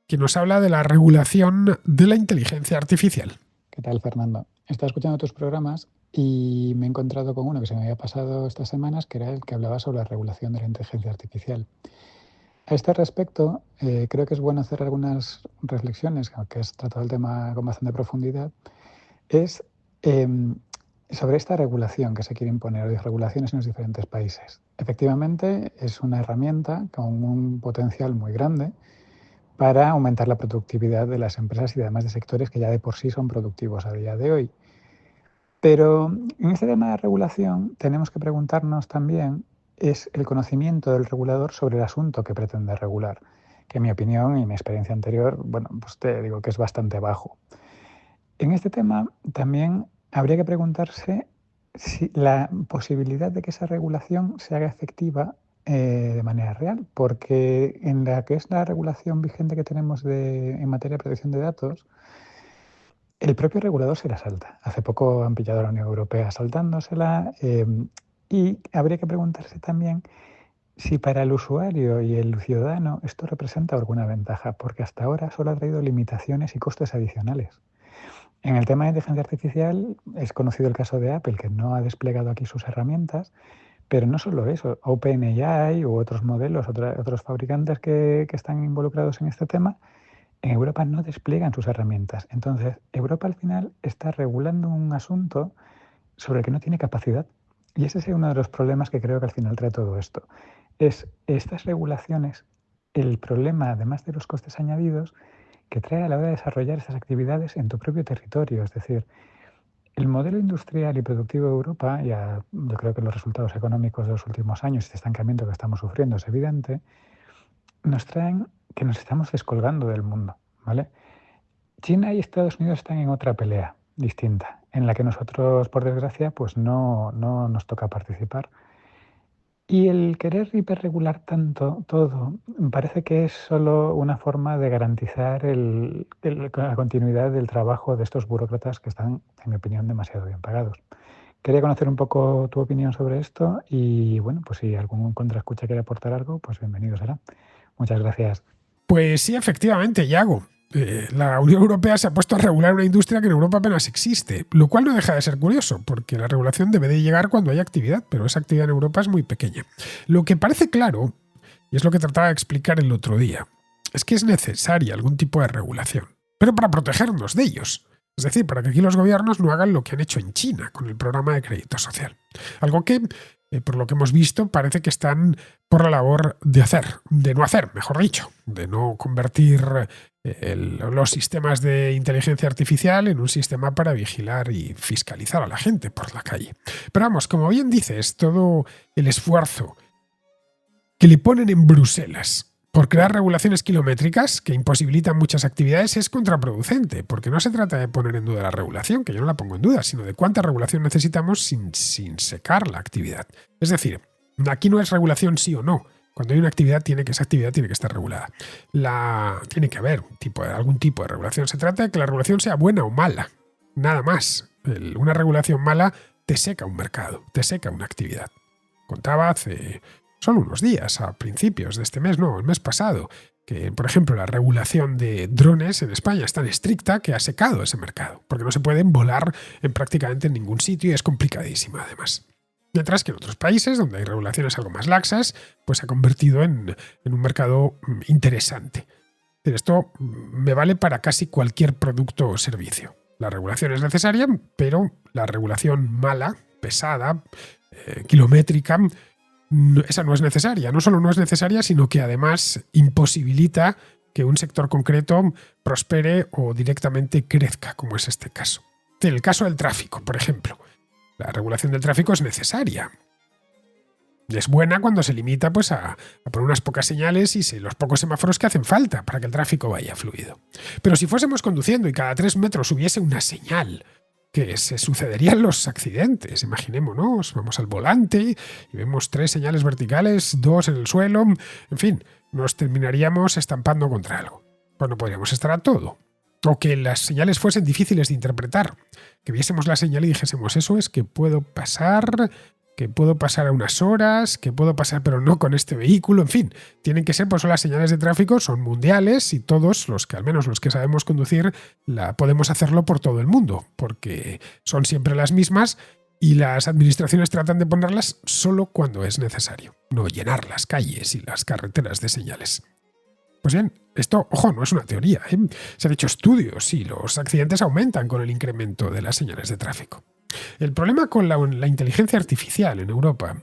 que nos habla de la regulación de la inteligencia artificial. ¿Qué tal, Fernando? Estaba escuchando tus programas y me he encontrado con uno que se me había pasado estas semanas, que era el que hablaba sobre la regulación de la inteligencia artificial. A este respecto, creo que es bueno hacer algunas reflexiones, aunque has tratado el tema con bastante profundidad, es sobre esta regulación que se quiere imponer, o regulaciones en los diferentes países. Efectivamente, es una herramienta con un potencial muy grande para aumentar la productividad de las empresas y además de sectores que ya de por sí son productivos a día de hoy. Pero en este tema de regulación tenemos que preguntarnos también es el conocimiento del regulador sobre el asunto que pretende regular, que en mi opinión y mi experiencia anterior, bueno, pues te digo que es bastante bajo. En este tema también habría que preguntarse si la posibilidad de que esa regulación se haga efectiva de manera real, porque en la que es la regulación vigente que tenemos en materia de protección de datos, el propio regulador se la salta. Hace poco han pillado a la Unión Europea saltándosela y habría que preguntarse también si para el usuario y el ciudadano esto representa alguna ventaja, porque hasta ahora solo ha traído limitaciones y costes adicionales. En el tema de inteligencia artificial es conocido el caso de Apple, que no ha desplegado aquí sus herramientas, Pero no solo eso, OpenAI u otros modelos, otros fabricantes que están involucrados en este tema, en Europa no despliegan sus herramientas. Entonces, Europa al final está regulando un asunto sobre el que no tiene capacidad. Y ese es uno de los problemas que creo que al final trae todo esto. Es estas regulaciones, el problema, además de los costes añadidos, que trae a la hora de desarrollar esas actividades en tu propio territorio. Es decir, el modelo industrial y productivo de Europa, yo creo que los resultados económicos de los últimos años, este estancamiento que estamos sufriendo es evidente, nos traen que nos estamos descolgando del mundo, ¿vale? China y Estados Unidos están en otra pelea distinta, en la que nosotros, por desgracia, pues no nos toca participar. Y el querer hiperregular tanto todo parece que es solo una forma de garantizar la continuidad del trabajo de estos burócratas que están, en mi opinión, demasiado bien pagados. Quería conocer un poco tu opinión sobre esto y, bueno, pues si algún contraescucha quiere aportar algo, pues bienvenido será. Muchas gracias. Pues sí, efectivamente, Yago. La Unión Europea se ha puesto a regular una industria que en Europa apenas existe, lo cual no deja de ser curioso, porque la regulación debe de llegar cuando hay actividad, pero esa actividad en Europa es muy pequeña. Lo que parece claro, y es lo que trataba de explicar el otro día, es que es necesaria algún tipo de regulación, pero para protegernos de ellos. Es decir, para que aquí los gobiernos no hagan lo que han hecho en China con el programa de crédito social. Algo que, por lo que hemos visto, parece que están por la labor de no hacer, mejor dicho, de no convertir los sistemas de inteligencia artificial en un sistema para vigilar y fiscalizar a la gente por la calle. Pero vamos, como bien dices, todo el esfuerzo que le ponen en Bruselas por crear regulaciones kilométricas que imposibilitan muchas actividades es contraproducente, porque no se trata de poner en duda la regulación, que yo no la pongo en duda, sino de cuánta regulación necesitamos sin secar la actividad. Es decir, aquí no es regulación sí o no. Cuando hay una actividad, esa actividad tiene que estar regulada. Tiene que haber algún tipo de regulación. Se trata de que la regulación sea buena o mala, nada más. Una regulación mala te seca un mercado, te seca una actividad. Contaba hace solo unos días, a principios de este mes, el mes pasado, que, por ejemplo, la regulación de drones en España es tan estricta que ha secado ese mercado, porque no se pueden volar en prácticamente ningún sitio y es complicadísima además. Mientras que en otros países, donde hay regulaciones algo más laxas, pues se ha convertido en un mercado interesante. Esto me vale para casi cualquier producto o servicio. La regulación es necesaria, pero la regulación mala, pesada, kilométrica, esa no es necesaria. No solo no es necesaria, sino que además imposibilita que un sector concreto prospere o directamente crezca, como es este caso. En el caso del tráfico, por ejemplo, la regulación del tráfico es necesaria. Es buena cuando se limita pues, a poner unas pocas señales y los pocos semáforos que hacen falta para que el tráfico vaya fluido. Pero si fuésemos conduciendo y cada 3 metros hubiese una señal, que se sucederían los accidentes. Imaginémonos, vamos al volante y vemos 3 señales verticales, 2 en el suelo, en fin, nos terminaríamos estampando contra algo. Pues no podríamos estar a todo. O que las señales fuesen difíciles de interpretar, que viésemos la señal y dijésemos, eso es que puedo pasar a unas horas, que puedo pasar pero no con este vehículo, en fin, tienen que ser, pues las señales de tráfico son mundiales y todos al menos los que sabemos conducir, podemos hacerlo por todo el mundo, porque son siempre las mismas y las administraciones tratan de ponerlas solo cuando es necesario, no llenar las calles y las carreteras de señales. Pues bien, esto, ojo, no es una teoría, se han hecho estudios y los accidentes aumentan con el incremento de las señales de tráfico. El problema con la inteligencia artificial en Europa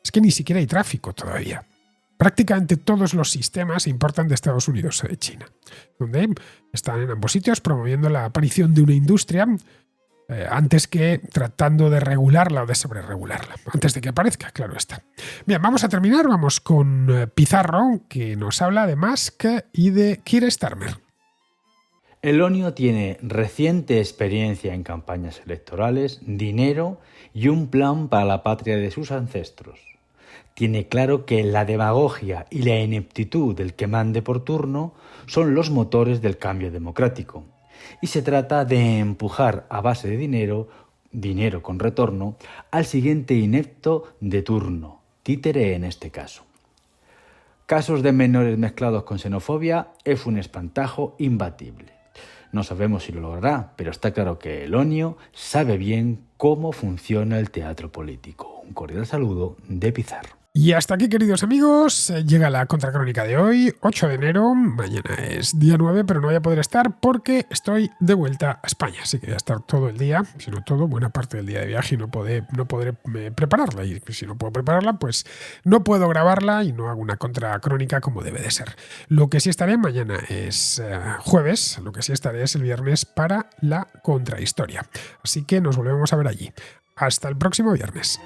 es que ni siquiera hay tráfico todavía. Prácticamente todos los sistemas se importan de Estados Unidos o de China, donde están en ambos sitios promoviendo la aparición de una industria antes que tratando de regularla o de sobreregularla. Antes de que aparezca, claro está. Bien, vamos a terminar. Vamos con Pizarro, que nos habla de Musk y de Keir Starmer. Elonio tiene reciente experiencia en campañas electorales, dinero y un plan para la patria de sus ancestros. Tiene claro que la demagogia y la ineptitud del que mande por turno son los motores del cambio democrático. Y se trata de empujar a base de dinero con retorno, al siguiente inepto de turno, títere en este caso. Casos de menores mezclados con xenofobia es un espantajo imbatible. No sabemos si lo logrará, pero está claro que Elonio sabe bien cómo funciona el teatro político. Un cordial saludo de Pizarro. Y hasta aquí, queridos amigos, llega la contracrónica de hoy, 8 de enero. Mañana es día 9, pero no voy a poder estar porque estoy de vuelta a España. Así que voy a estar todo el día, si no todo, buena parte del día de viaje y no podré prepararla. Y si no puedo prepararla, pues no puedo grabarla y no hago una contracrónica como debe de ser. Lo que sí estaré mañana es jueves, lo que sí estaré es el viernes para la contrahistoria. Así que nos volvemos a ver allí. Hasta el próximo viernes.